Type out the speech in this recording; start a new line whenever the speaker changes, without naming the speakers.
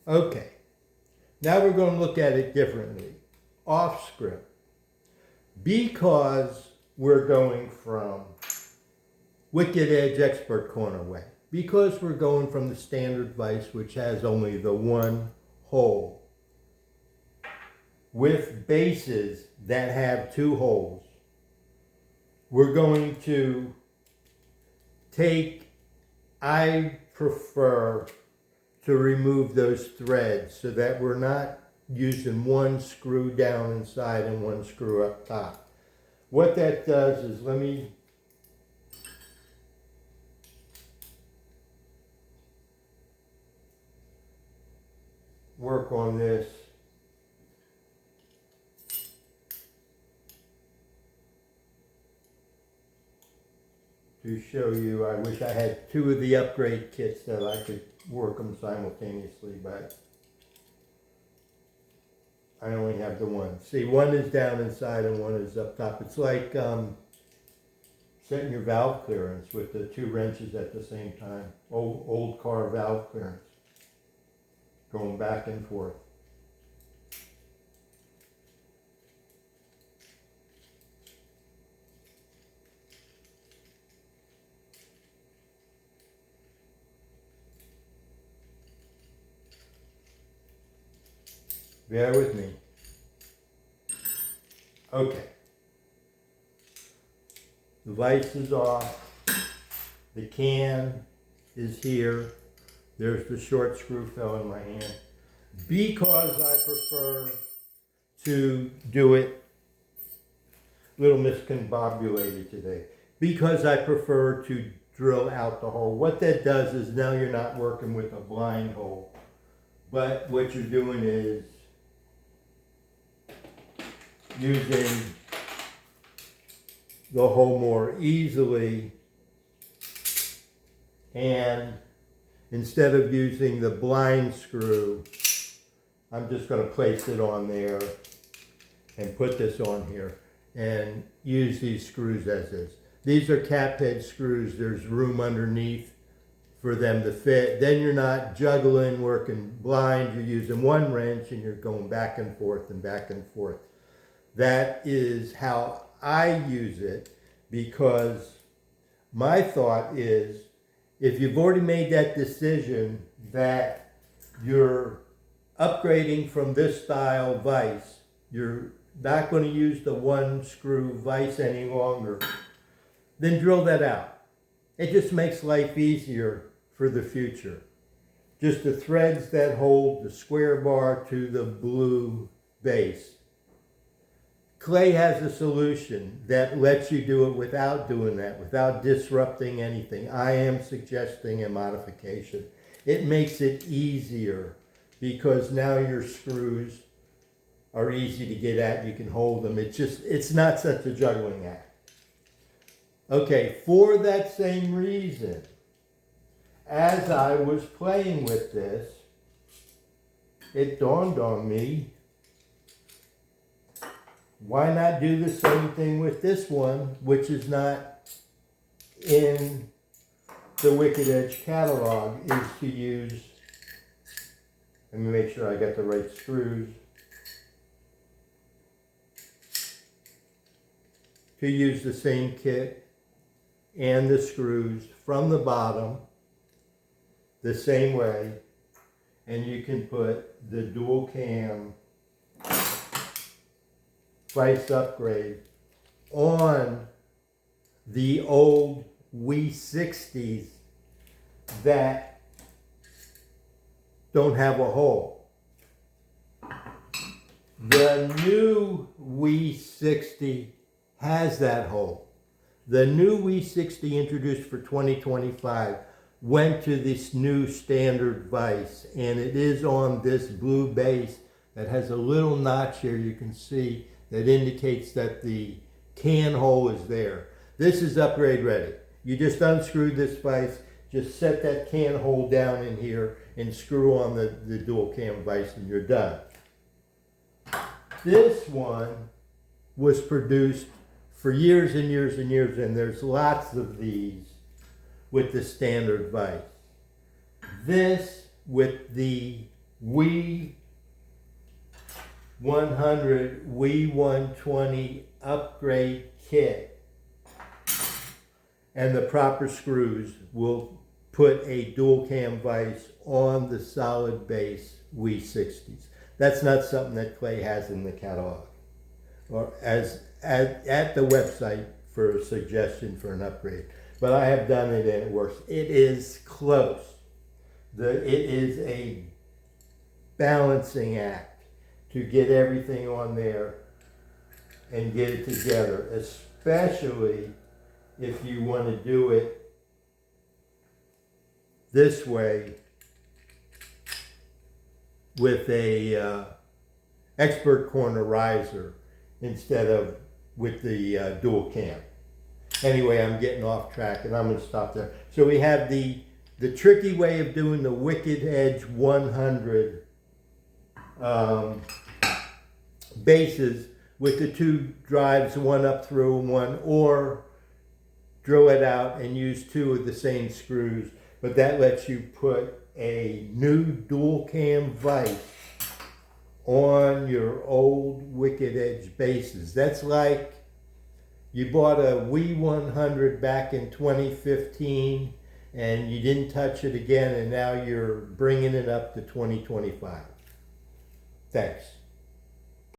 Okay, now we're going to look at it differently. Off script. Because we're going from Wicked Edge Expert Corner way. Because we're going from the standard vise, which has only the one hole, with bases that have two holes, we're going to I prefer to remove those threads so that we're not using one screw down inside and one screw up top. What that does is, let me work on this. To show you, I wish I had two of the upgrade kits that I could work them simultaneously, but I only have the one. See, one is down inside and one is up top. It's like setting your valve clearance with the two wrenches at the same time. Old car valve clearance. Going back and forth. Bear with me. Okay. The vise is off. The can is here. There's the short screw fell in my hand. Because I prefer to do it a little miscombobulated today. Because I prefer to drill out the hole. What that does is now you're not working with a blind hole. But what you're doing is using the hole more easily, and instead of using the blind screw, I'm just going to place it on there and put this on here and use these screws as is. These are cap head screws. There's room underneath for them to fit. Then you're not juggling, working blind. You're using one wrench and you're going back and forth and back and forth. That is how I use it, because my thought is, if you've already made that decision that you're upgrading from this style vise, you're not going to use the one screw vise any longer, then drill that out. It just makes life easier for the future. Just the threads that hold the square bar to the blue base. Clay has a solution that lets you do it without doing that, without disrupting anything. I am suggesting a modification. It makes it easier because now your screws are easy to get at. You can hold them. It's not such a juggling act. Okay, for that same reason, as I was playing with this, it dawned on me, why not do the same thing with this one, which is not in the Wicked Edge catalog, is to use, let me make sure I got the right screws, to use the same kit and the screws from the bottom the same way, and you can put the dual cam vise upgrade on the old W60s that don't have a hole. The new W60 has that hole. The new W60 introduced for 2025 went to this new standard vise, and it is on this blue base that has a little notch here you can see that indicates that the can hole is there. This is upgrade ready. You just unscrew this vise, just set that can hole down in here and screw on the dual cam vise and you're done. This one was produced for years and years and years, and there's lots of these with the standard vise. This with the We 100, We 120 upgrade kit and the proper screws will put a dual cam vise on the solid base We 60s. That's not something that Clay has in the catalog or as at the website for a suggestion for an upgrade. But I have done it and it works. It is close. It is a balancing act to get everything on there and get it together, especially if you want to do it this way with a expert corner riser instead of with the dual cam. Anyway, I'm getting off track and I'm going to stop there. So we have the tricky way of doing the Wicked Edge 100 bases with the two drives, one up through and one, or drill it out and use two of the same screws. But that lets you put a new dual cam vise on your old Wicked Edge bases. That's like you bought a We 100 back in 2015 and you didn't touch it again and now you're bringing it up to 2025. Thanks.